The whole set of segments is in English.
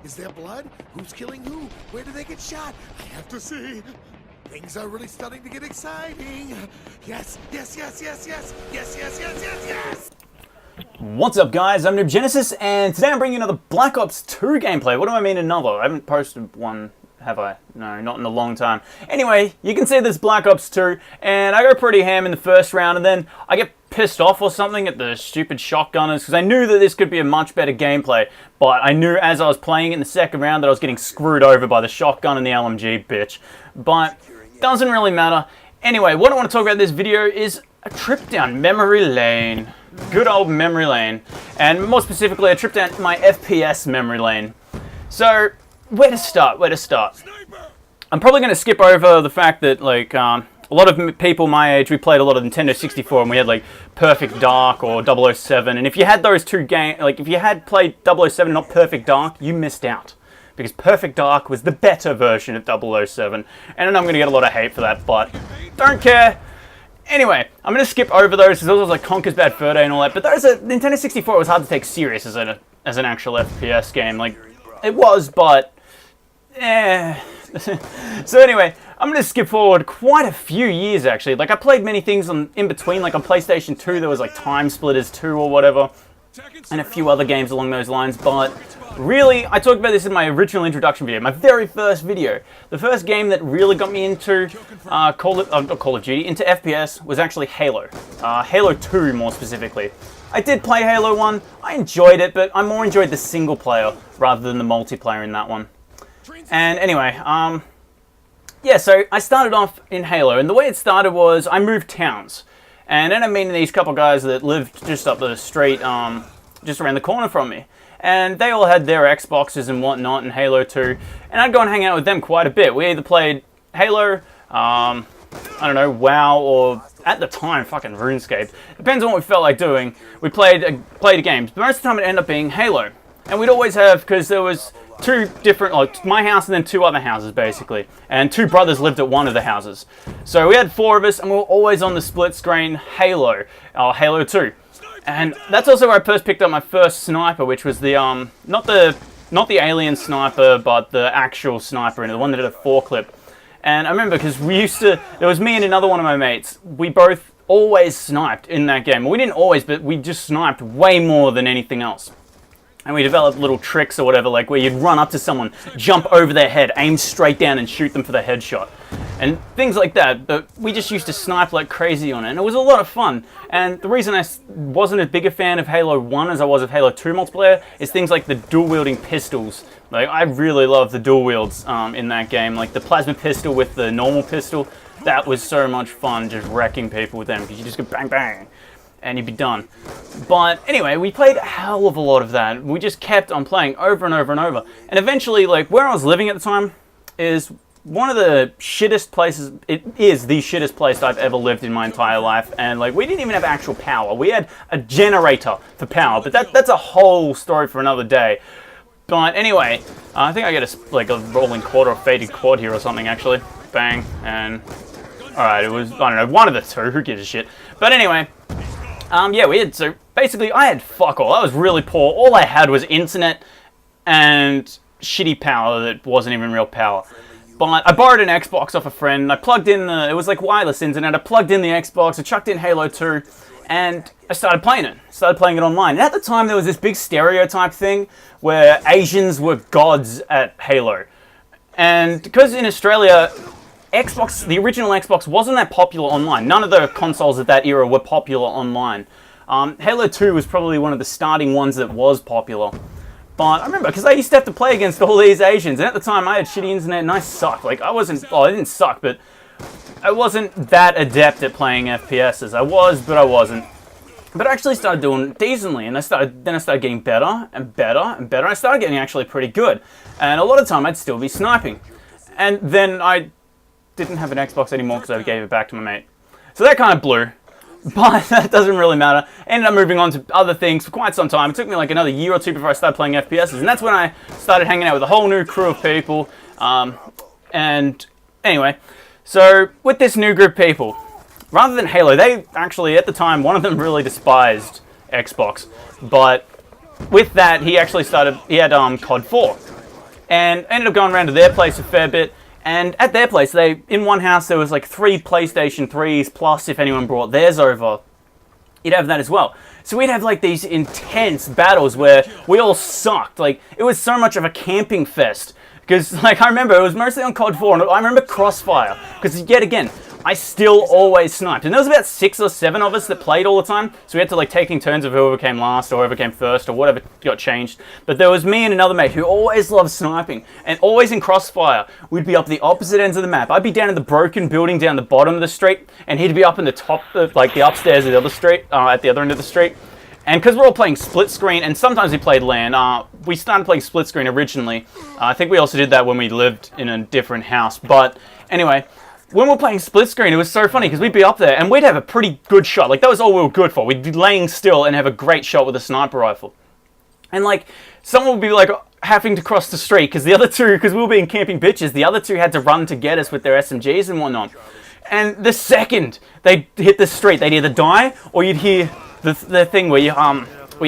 Is there blood? Who's killing who? Where did they get shot? I have to see. Things are really starting to get exciting. Yes, yes, yes, yes, yes, yes, yes, yes, yes, yes. What's up, guys? I'm Noob Genesis, and today I'm bringing you another Black Ops 2 gameplay. What do I mean another? I haven't posted one, have I? No, not in a long time. Anyway, you can see this Black Ops 2, and I go pretty ham in the first round, and then I get pissed off or something at the stupid shotgunners, because I knew that this could be a much better gameplay, but I knew as I was playing in the second round that I was getting screwed over by the shotgun and the LMG, bitch. But doesn't really matter. Anyway, what I want to talk about in this video is a trip down memory lane. Good old memory lane. And more specifically, a trip down my FPS memory lane. So, where to start? Where to start? I'm probably going to skip over the fact that, like, a lot of people my age, we played a lot of Nintendo 64, and we had, like, Perfect Dark or 007. And if you had those two games, like, if you had played 007, not Perfect Dark, you missed out. Because Perfect Dark was the better version of 007. And I'm going to get a lot of hate for that, but don't care. Anyway, I'm going to skip over those, because those was like Conker's Bad Fur Day and all that. But those Nintendo 64 was hard to take serious as an actual FPS game. Like, it was, but So anyway, I'm going to skip forward quite a few years, actually. Like, I played many things in between. Like, on PlayStation 2, there was like Time Splitters 2 or whatever. And a few other games along those lines, but really, I talked about this in my original introduction video, my very first video. The first game that really got me into Call of Duty, into FPS, was actually Halo. Halo 2, more specifically. I did play Halo 1, I enjoyed it, but I more enjoyed the single player rather than the multiplayer in that one. And anyway, yeah, so I started off in Halo, and the way it started was I moved towns. And then I mean these couple guys that lived just up the street, just around the corner from me. And they all had their Xboxes and whatnot in Halo 2. And I'd go and hang out with them quite a bit. We either played Halo, I don't know, WoW, or at the time, fucking RuneScape. Depends on what we felt like doing. We played games. But most of the time it ended up being Halo. And we'd always have, because there was two different, like my house and then two other houses basically. And two brothers lived at one of the houses. So we had four of us and we were always on the split screen Halo, Halo 2. And that's also where I first picked up my first sniper, which was the, not the alien sniper, but the actual sniper, and the one that had a four-clip. And I remember because there was me and another one of my mates, we both always sniped in that game. Well, we didn't always, but we just sniped way more than anything else. And we developed little tricks or whatever, like where you'd run up to someone, jump over their head, aim straight down and shoot them for the headshot. And things like that, but we just used to snipe like crazy on it, and it was a lot of fun. And the reason I wasn't as big a fan of Halo 1 as I was of Halo 2 multiplayer is things like the dual-wielding pistols. Like, I really love the dual wields in that game. Like the plasma pistol with the normal pistol, that was so much fun just wrecking people with them, because you just go bang bang and you'd be done. But anyway, we played a hell of a lot of that. We just kept on playing over and over and over. And eventually, like, where I was living at the time is one of the shittest places. It is the shittest place I've ever lived in my entire life. And, like, we didn't even have actual power. We had a generator for power, but that's a whole story for another day. But anyway, I think I get a rolling quad or a faded quad here or something, actually. Bang, and alright, it was, I don't know, one of the two, who gives a shit. But anyway, yeah, so basically I had fuck all. I was really poor. All I had was internet and shitty power that wasn't even real power. But I borrowed an Xbox off a friend, and I plugged in it was like wireless internet. I plugged in the Xbox, I chucked in Halo 2, and I started playing it. Started playing it online. And at the time there was this big stereotype thing where Asians were gods at Halo. And because in Australia, Xbox, the original Xbox, wasn't that popular online. None of the consoles of that era were popular online. Halo 2 was probably one of the starting ones that was popular. But I remember, because I used to have to play against all these Asians, and at the time I had shitty internet and I sucked. Like, I didn't suck, but I wasn't that adept at playing FPSs. I was, but I wasn't. But I actually started doing decently, and then I started getting better and better and better. I started getting actually pretty good. And a lot of the time I'd still be sniping. And then I didn't have an Xbox anymore because I gave it back to my mate. So that kind of blew. But that doesn't really matter. I ended up moving on to other things for quite some time. It took me like another year or two before I started playing FPSs. And that's when I started hanging out with a whole new crew of people. And anyway, so with this new group of people, rather than Halo, they actually, at the time, one of them really despised Xbox. But with that, he actually had COD 4. and I ended up going around to their place a fair bit. And at their place, in one house there was like 3 PlayStation 3s, plus if anyone brought theirs over, you'd have that as well. So we'd have like these intense battles where we all sucked. Like, it was so much of a camping fest. Because, like, I remember it was mostly on COD 4, and I remember Crossfire. Because, yet again, I still always sniped. And there was about 6 or 7 of us that played all the time. So we had to, like, taking turns of whoever came last or whoever came first or whatever got changed. But there was me and another mate who always loved sniping. And always in Crossfire, we'd be up the opposite ends of the map. I'd be down in the broken building down the bottom of the street. And he'd be up in the top, like, the upstairs of the other street, at the other end of the street. And because we're all playing split screen, and sometimes we played LAN, we started playing split screen originally. I think we also did that when we lived in a different house. But anyway, when we're playing split screen, it was so funny because we'd be up there and we'd have a pretty good shot. Like, that was all we were good for. We'd be laying still and have a great shot with a sniper rifle. And like, someone would be like having to cross the street because the other two, because we were being camping bitches, the other two had to run to get us with their SMGs and whatnot. And the second they hit the street, they'd either die or you'd hear the thing where you're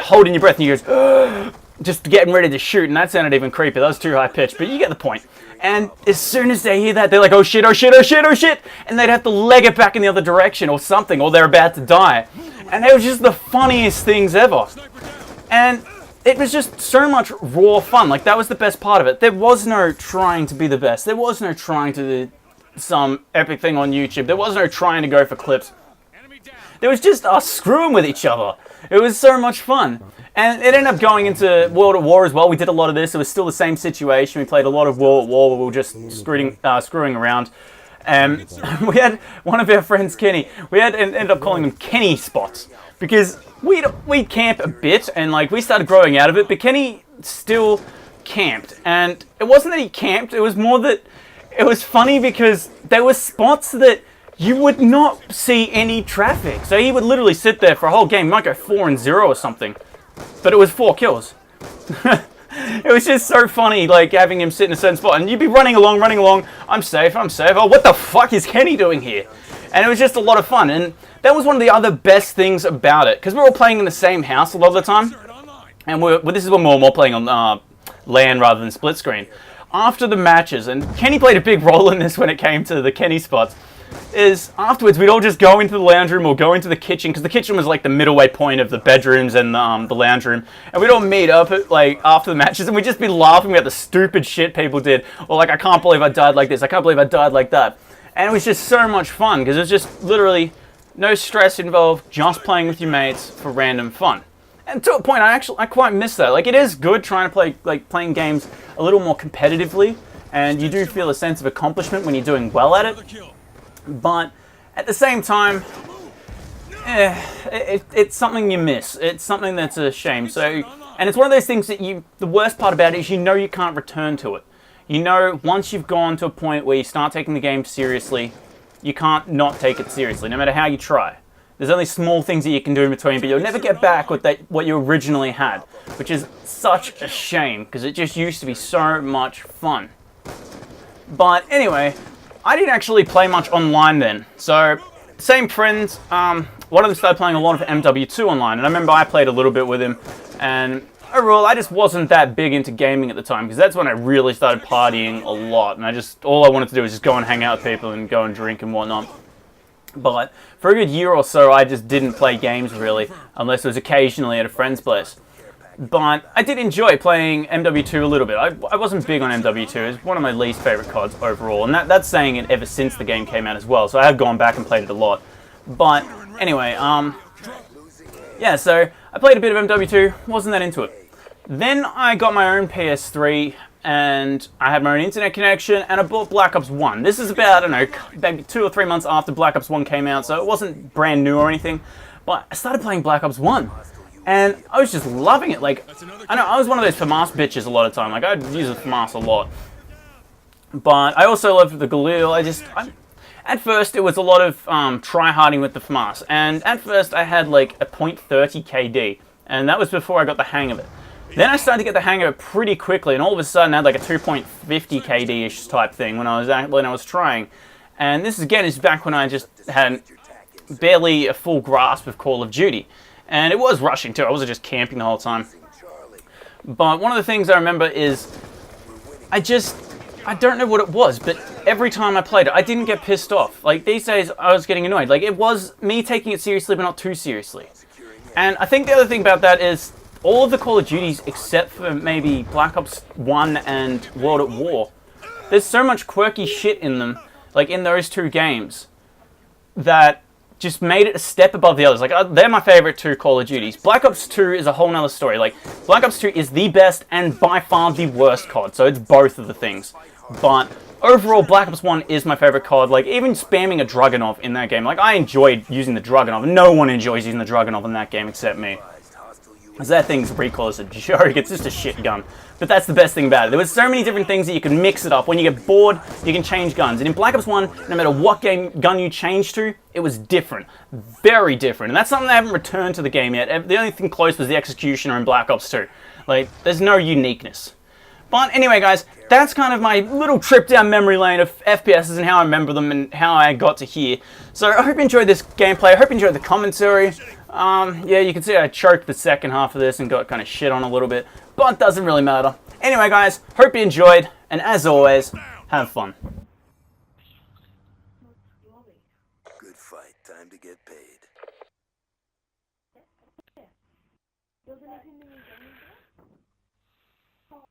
holding your breath and you go, just getting ready to shoot, and that sounded even creepy. That was too high pitched, but you get the point. And as soon as they hear that, they're like, oh shit, oh shit, oh shit, oh shit, and they'd have to leg it back in the other direction or something, or they're about to die. And it was just the funniest things ever. And it was just so much raw fun. Like, that was the best part of it. There was no trying to be the best. There was no trying to do some epic thing on YouTube. There was no trying to go for clips. There was just us screwing with each other. It was so much fun. And it ended up going into World at War as well. We did a lot of this. It was still the same situation. We played a lot of World at War where we were just screwing around. We had one of our friends, Kenny. We ended up calling them Kenny spots. Because we'd camp a bit and like we started growing out of it. But Kenny still camped. And it wasn't that he camped. It was more that it was funny because there were spots that you would not see any traffic. So he would literally sit there for a whole game. He might go 4-0 or something. But it was 4 kills. It was just so funny, like, having him sit in a certain spot. And you'd be running along. I'm safe. Oh, what the fuck is Kenny doing here? And it was just a lot of fun. And that was one of the other best things about it. Because we were all playing in the same house a lot of the time. And this is when we were more playing on LAN rather than split screen. After the matches, and Kenny played a big role in this when it came to the Kenny spots, is afterwards we'd all just go into the lounge room or go into the kitchen, because the kitchen was like the middleway point of the bedrooms and the lounge room, and we'd all meet up at, like, after the matches, and we'd just be laughing about the stupid shit people did, or like, I can't believe I died like this, I can't believe I died like that. And it was just so much fun because it was just literally no stress involved, just playing with your mates for random fun. And to a point, I quite miss that. Like, it is good trying to play, like, playing games a little more competitively, and you do feel a sense of accomplishment when you're doing well at it. But at the same time, it's something you miss. It's something that's a shame. So, and it's one of those things that the worst part about it is you know you can't return to it. You know, once you've gone to a point where you start taking the game seriously, you can't not take it seriously, no matter how you try. There's only small things that you can do in between, but you'll never get back what you originally had, which is such a shame, because it just used to be so much fun. But anyway, I didn't actually play much online then. So, same friends, one of them started playing a lot of MW2 online, and I remember I played a little bit with him, and overall, I just wasn't that big into gaming at the time, because that's when I really started partying a lot, and all I wanted to do was just go and hang out with people and go and drink and whatnot. But for a good year or so, I just didn't play games really, unless it was occasionally at a friend's place. But I did enjoy playing MW2 a little bit. I wasn't big on MW2. It's one of my least favorite CODs overall, and that's saying it ever since the game came out as well. So I have gone back and played it a lot. But anyway, yeah, so I played a bit of MW2, wasn't that into it. Then I got my own PS3, and I had my own internet connection, and I bought Black Ops 1. This is about, I don't know, maybe 2 or 3 months after Black Ops 1 came out, so it wasn't brand new or anything, but I started playing Black Ops 1, and I was just loving it. Like, I know, I was one of those FAMAS bitches a lot of time, like, I'd use the FAMAS a lot, but I also loved the Galil. At first, it was a lot of try-harding with the FAMAS, and at first I had like a .30 KD, and that was before I got the hang of it. Then I started to get the hang of it pretty quickly, and all of a sudden I had like a 2.50 KD-ish type thing when I was trying. And this again is back when I just had barely a full grasp of Call of Duty. And it was rushing too, I wasn't just camping the whole time. But one of the things I remember is, I don't know what it was, but every time I played it, I didn't get pissed off. Like, these days, I was getting annoyed. Like, it was me taking it seriously, but not too seriously. And I think the other thing about that is, all of the Call of Duties, except for maybe Black Ops 1 and World at War, there's so much quirky shit in them, like in those two games, that just made it a step above the others. Like, they're my favorite two Call of Duties. Black Ops 2 is a whole nother story. Like, Black Ops 2 is the best and by far the worst COD, so it's both of the things. But overall, Black Ops 1 is my favorite COD. Like, even spamming a Dragunov in that game, like, I enjoyed using the Dragunov. No one enjoys using the Dragunov in that game except me. Because that thing's recoil is a joke, it's just a shit gun. But that's the best thing about it. There was so many different things that you can mix it up. When you get bored, you can change guns. And in Black Ops 1, no matter what gun you changed to, it was different. Very different. And that's something they haven't returned to the game yet. The only thing close was the Executioner in Black Ops 2. Like, there's no uniqueness. But anyway, guys, that's kind of my little trip down memory lane of FPSs and how I remember them and how I got to here. So I hope you enjoyed this gameplay. I hope you enjoyed the commentary. Yeah, you can see I choked the second half of this and got kind of shit on a little bit, but it doesn't really matter. Anyway, guys, hope you enjoyed, and as always, have fun. Good fight. Time to get paid. Wasn't it in the beginning? Oh,